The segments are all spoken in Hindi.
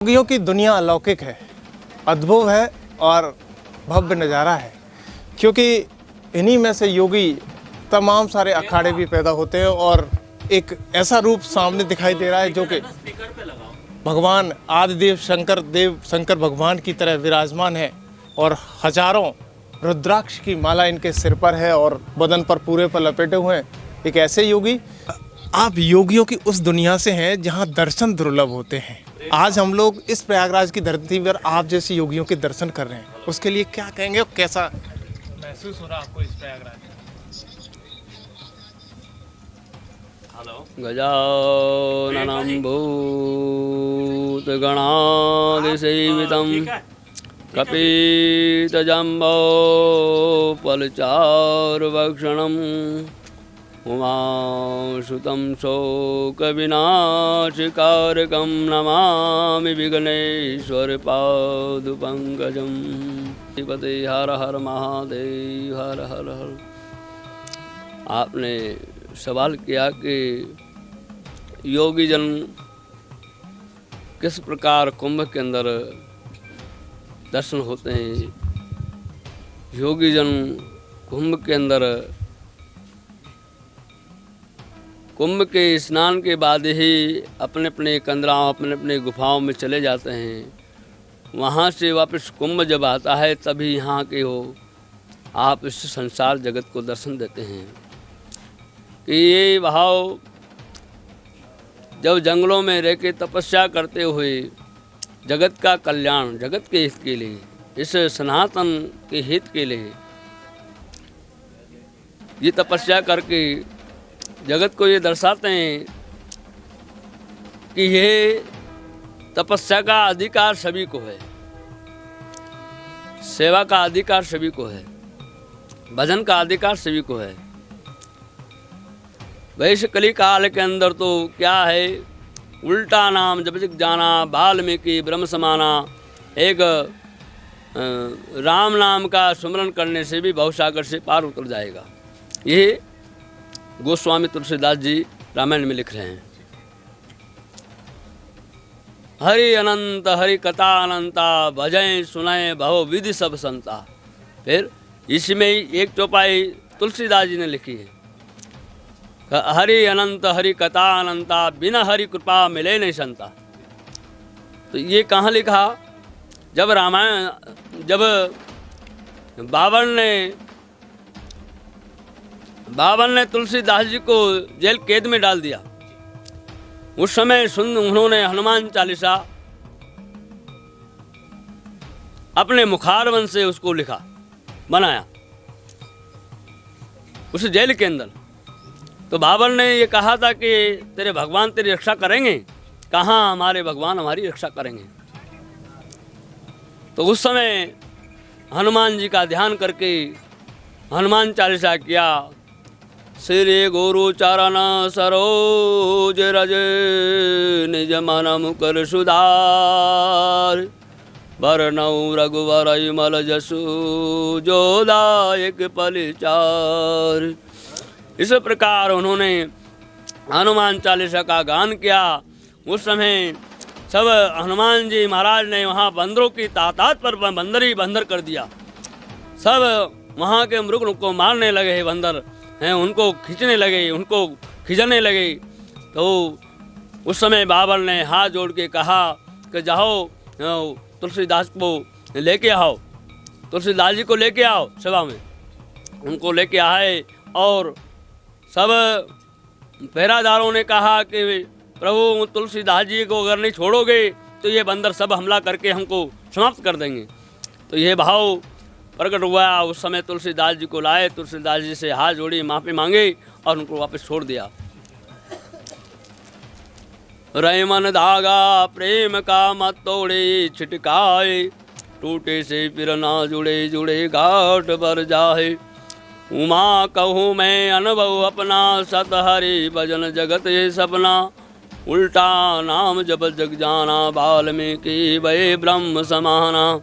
योगियों की दुनिया अलौकिक है, अद्भुत है और भव्य नज़ारा है, क्योंकि इन्हीं में से योगी तमाम सारे अखाड़े भी पैदा होते हैं और एक ऐसा रूप सामने दिखाई दे रहा है जो कि भगवान आदिदेव शंकर भगवान की तरह विराजमान है और हजारों रुद्राक्ष की माला इनके सिर पर है और बदन पर पूरे पर लपेटे हुए हैं। एक ऐसे योगी, आप योगियों की उस दुनिया से हैं जहां दर्शन दुर्लभ होते हैं। आज हम लोग इस प्रयागराज की धरती पर आप जैसे योगियों के दर्शन कर रहे हैं, उसके लिए क्या कहेंगे और कैसा महसूस हो रहा है आपको इस प्रयागराज में? गजाननं भूतगणादिसेवितं कपितजम्बोफलचारुभक्षणम् उमासुतं शोकविनाशकारकं नमामि विघ्नेश्वरपादपङ्कजं। श्रीपते हर हर महादेव हर हर हर। आपने सवाल किया कि योगी जन किस प्रकार कुंभ के अंदर दर्शन होते हैं। योगी जन कुंभ के अंदर कुंभ के स्नान के बाद ही अपने अपने कंदराओं अपने अपने गुफाओं में चले जाते हैं। वहाँ से वापस कुंभ जब आता है तभी यहाँ के हो आप इस संसार जगत को दर्शन देते हैं कि ये भाव जब जंगलों में रह के तपस्या करते हुए जगत का कल्याण, जगत के हित के लिए, इस सनातन के हित के लिए ये तपस्या करके जगत को ये दर्शाते हैं कि ये तपस्या का अधिकार सभी को है, सेवा का अधिकार सभी को है, भजन का अधिकार सभी को है। वैश्य कली काल के अंदर तो क्या है, उल्टा नाम जब तक जाना वाल्मीकि ब्रह्म समाना। एक राम नाम का सुमरन करने से भी भवसागर से पार उतर जाएगा। ये गोस्वामी तुलसीदास जी रामायण में लिख रहे हैं। हरि अनंत हरि कथा अनंता भजय सुनय भव विधि सब संता। फिर इसमें एक चौपाई तुलसीदास जी ने लिखी है, हरि अनंत हरि कथा अनंता बिना हरि कृपा मिले नहीं संता। तो ये कहाँ लिखा? जब जब बाबर ने तुलसीदास जी को जेल कैद में डाल दिया, उस समय उन्होंने हनुमान चालीसा अपने मुखारबंद से उसको लिखा, बनाया उस जेल के अंदर। तो बाबर ने ये कहा था कि तेरे भगवान तेरी रक्षा करेंगे। कहाँ हमारे भगवान हमारी रक्षा करेंगे। तो उस समय हनुमान जी का ध्यान करके हनुमान चालीसा किया। श्री गुरु चरण सरोज रज निज मन मुकर सुधार वरनौ रघुवर विमल जसु जोदायक पलिचार। इस प्रकार उन्होंने हनुमान चालीसा का गान किया। उस समय सब हनुमान जी महाराज ने वहाँ बंदरों की तादाद पर बंदर ही बंदर कर दिया। सब वहाँ के मृग को मारने लगे हैं, बंदर हैं, उनको खींचने लगे, उनको खिंचने लगे। तो उस समय बाबर ने हाथ जोड़ के कहा कि जाओ तुलसीदास को लेके आओ, तुलसीदास जी को लेके आओ सभा में। उनको लेके आए और सब पहरादारों ने कहा कि प्रभु तुलसीदास जी को अगर नहीं छोड़ोगे तो ये बंदर सब हमला करके हमको समाप्त कर देंगे। तो ये भाव प्रकट हुआ। उस समय तुलसीदास जी को लाए, तुलसीदास जी से हाथ जोड़ी, माफ़ी मांगे और उनको वापस छोड़ दिया। रहे मन धागा प्रेम का मत तोड़े छिटकाए, टूटे से फिर ना जुड़े जुड़े घाट पर जाए। उमा कहूँ मैं अनुभव अपना, सत हरि भजन जगत ये सपना। उल्टा नाम जब जग जाना, वाल्मीकि भय ब्रह्म समाना।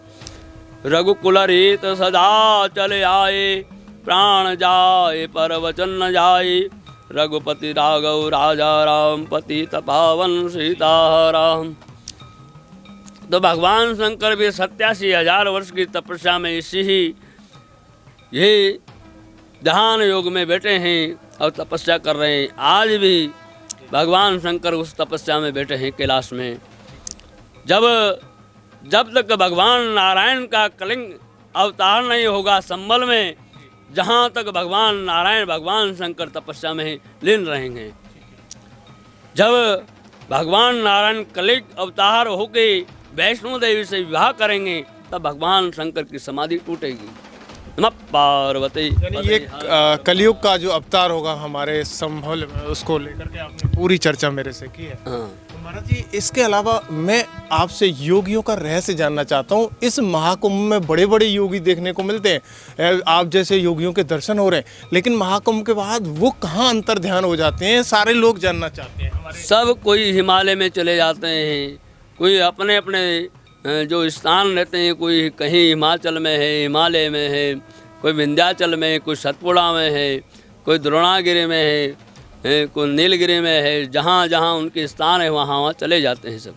रघुकुल रीत सदा चले आए, प्राण जाए पर वचन न जाए। रघुपति राघव राजा राम, पतित पावन सीता राम। तो भगवान शंकर भी 87,000 वर्ष की तपस्या में इसी ही ये ध्यान योग में बैठे हैं और तपस्या कर रहे हैं। आज भी भगवान शंकर उस तपस्या में बैठे हैं कैलाश में। जब तक भगवान नारायण का कलिंग अवतार नहीं होगा संबल में, जहाँ तक भगवान नारायण भगवान शंकर तपस्या में लीन रहेंगे। जब भगवान नारायण कलिंग अवतार होके वैष्णो देवी से विवाह करेंगे तब भगवान शंकर की समाधि टूटेगी। नमः पार्वती। यानी ये कलयुग का जो अवतार होगा हमारे संभल में, उसको लेकर के आपने पूरी चर्चा मेरे से की है। हाँ। तो महाराज जी, इसके अलावा मैं आपसे योगियों का रहस्य जानना चाहता हूँ। इस महाकुंभ में बड़े बड़े योगी देखने को मिलते हैं, आप जैसे योगियों के दर्शन हो रहे हैं, लेकिन महाकुंभ के बाद वो कहाँ अंतर ध्यान हो जाते हैं, सारे लोग जानना चाहते हैं हमारे। सब कोई हिमालय में चले जाते हैं, कोई अपने अपने जो स्थान रहते हैं, कोई कहीं हिमाचल में है, हिमालय में है, कोई विंध्याचल में है, कोई सतपुड़ा में है, कोई द्रोणागिरी में है, कोई नीलगिरी में है। जहाँ जहाँ उनके स्थान है वहाँ वहाँ चले जाते हैं सब।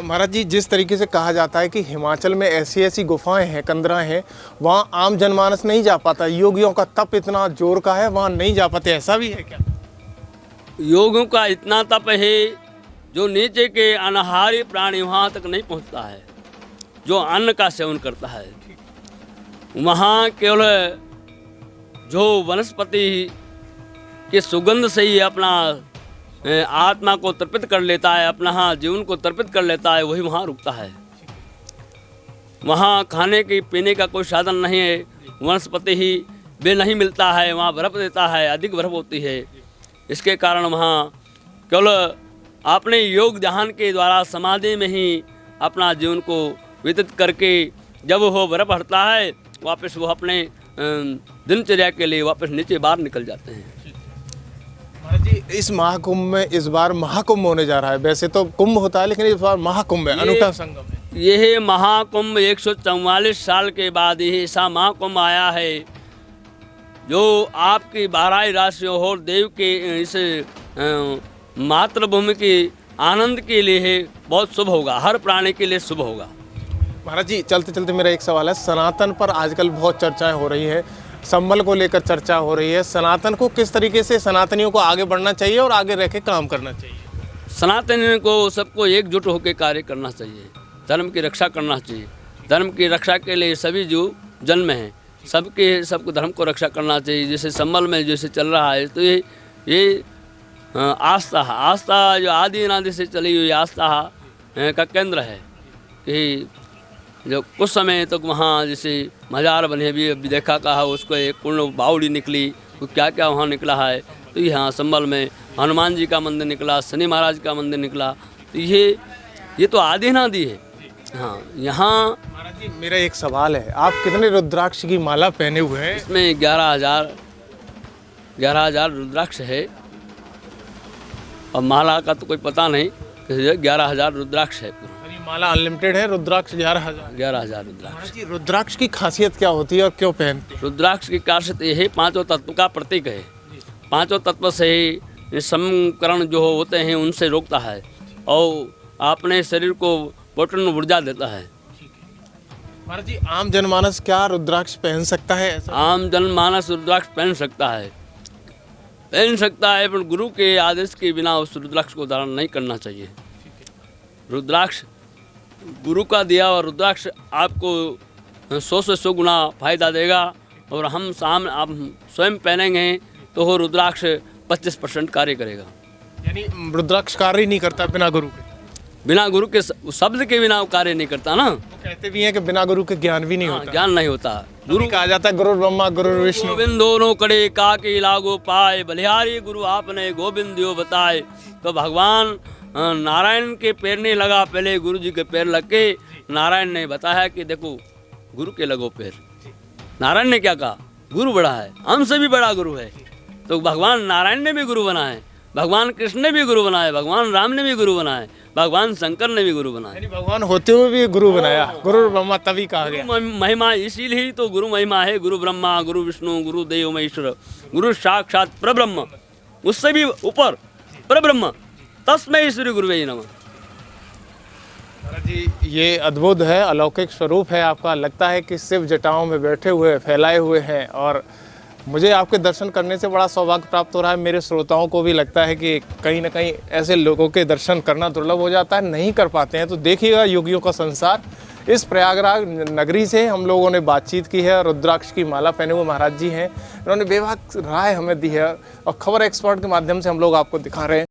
महाराज जी, जिस तरीके से कहा जाता है कि हिमाचल में ऐसी ऐसी गुफाएं हैं, कंदराएं हैं, वहाँ आम जनमानस नहीं जा पाता, योगियों का तप इतना जोर का है, वहाँ नहीं जा पाते, ऐसा भी है क्या? योगियों का इतना तप है, जो नीचे के अनाहारी प्राणी वहाँ तक नहीं पहुँचता है, जो अन्न का सेवन करता है। वहाँ केवल जो वनस्पति के सुगंध से ही अपना आत्मा को तर्पित कर लेता है, अपना जीवन को तर्पित कर लेता है, वही वहाँ रुकता है। वहाँ खाने की पीने का कोई साधन नहीं है, वनस्पति ही वे नहीं मिलता है, वहाँ बर्फ़ देता है, अधिक बर्फ़ होती है। इसके कारण वहाँ केवल अपने योग ध्यान के द्वारा समाधि में ही अपना जीवन को व्यतीत करके जब वो बर्फ़ हटता है वापस वो अपने दिनचर्या के लिए वापस नीचे बाहर निकल जाते हैं। महाराज जी, इस महाकुंभ में इस बार महाकुंभ होने जा रहा है। वैसे तो कुंभ होता है, लेकिन इस बार महाकुंभ है, अनूठा संगम है। यह महाकुंभ 144 साल के बाद ही ऐसा महाकुंभ आया है जो आपकी 12 राशियों और देव के इस मातृभूमि की आनंद के लिए है, बहुत शुभ होगा, हर प्राणी के लिए शुभ होगा। महाराज जी, चलते चलते मेरा एक सवाल है। सनातन पर आजकल बहुत चर्चाएं हो रही है, संबल को लेकर चर्चा हो रही है। सनातन को किस तरीके से सनातनियों को आगे बढ़ना चाहिए और आगे रह के काम करना चाहिए? सनातनियों को सबको एकजुट होकर कार्य करना चाहिए, धर्म की रक्षा करना चाहिए। धर्म की रक्षा के लिए सभी जो जन्म हैं सबको धर्म को रक्षा करना चाहिए। जैसे संबल में जैसे चल रहा है, तो ये आस्था जो आदि अनादि से चली हुई आस्था का केंद्र है कि जो कुछ समय तक वहाँ जैसे मज़ार बने अभी देखा कहा उसको एक पूर्ण बावड़ी निकली, तो क्या क्या वहाँ निकला है। तो यहाँ संबल में हनुमान जी का मंदिर निकला, शनि महाराज का मंदिर निकला। तो ये तो आदि अनादि है। हाँ, यहाँ महाराज जी, मेरा एक सवाल है, आप कितने रुद्राक्ष की माला पहने हुए हैं? इसमें 11,000 रुद्राक्ष है, और माला का तो कोई पता नहीं, 11,000 रुद्राक्ष है। माला अनलिमिटेड है, रुद्राक्ष 11,000 रुद्राक्ष। महाराज जी, रुद्राक्ष की खासियत क्या होती है और क्यों पहनते हैं? रुद्राक्ष की खासियत ये है, 5 तत्व का प्रतीक है। 5 तत्व से ही समकरण जो होते हैं उनसे रोकता है और अपने शरीर को पूर्ण ऊर्जा देता है। महाराज जी, आम जनमानस क्या रुद्राक्ष पहन सकता है ऐसा? आम जनमानस रुद्राक्ष पहन सकता है, पर गुरु के आदेश के बिना उस रुद्राक्ष को धारण नहीं करना चाहिए। रुद्राक्ष गुरु का दिया हुआ रुद्राक्ष आपको 100 से 100 गुना फायदा देगा, और आप स्वयं पहनेंगे तो वो रुद्राक्ष 25% कार्य करेगा। यानी रुद्राक्ष कार्य नहीं करता बिना गुरु के? बिना गुरु के शब्द के बिना वो कार्य नहीं करता ना। वो कहते भी हैं कि बिना गुरु के ज्ञान भी नहीं होता। ज्ञान नहीं होता। गुरु कहा जाता है गुरु ब्रह्मा गुरु विष्णु। गोविंद दोनों कड़े काके लागो पाए, बलिहारी गुरु आपने गोविंद दियो बताए। तो भगवान नारायण के पैर नहीं लगा, पहले गुरु जी के पैर लग के नारायण ने बताया कि देखो गुरु के लगो पैर। नारायण ने क्या कहा? गुरु बड़ा है, हमसे भी बड़ा गुरु है। तो भगवान नारायण ने भी गुरु बनाए, भगवान कृष्ण ने भी गुरु बनाए, भगवान राम ने भी गुरु बनाए, भगवान शंकर ने भी गुरु बनाए। भगवान होते हुए भी गुरु बनाया, गुरु ब्रह्मा तभी कहा गया। महिमा इसीलिए ही तो गुरु महिमा है। गुरु ब्रह्मा गुरु विष्णु गुरु देव महेश्वर, गुरु साक्षात परब्रह्म, उससे भी ऊपर परब्रह्म, तस्मै श्री गुरुवे नमः। जी, ये अद्भुत है, अलौकिक स्वरूप है आपका। लगता है कि शिव जटाओं में बैठे हुए, फैलाए हुए हैं। और मुझे आपके दर्शन करने से बड़ा सौभाग्य प्राप्त हो रहा है। मेरे श्रोताओं को भी लगता है कि कहीं ना कहीं ऐसे लोगों के दर्शन करना दुर्लभ हो जाता है, नहीं कर पाते हैं। तो देखिएगा योगियों का संसार। इस प्रयागराज नगरी से हम लोगों ने बातचीत की है। रुद्राक्ष की माला पहने हुए महाराज जी हैं, इन्होंने बेबाक राय हमें दी है और खबर एक्सपर्ट के माध्यम से हम लोग आपको दिखा रहे हैं।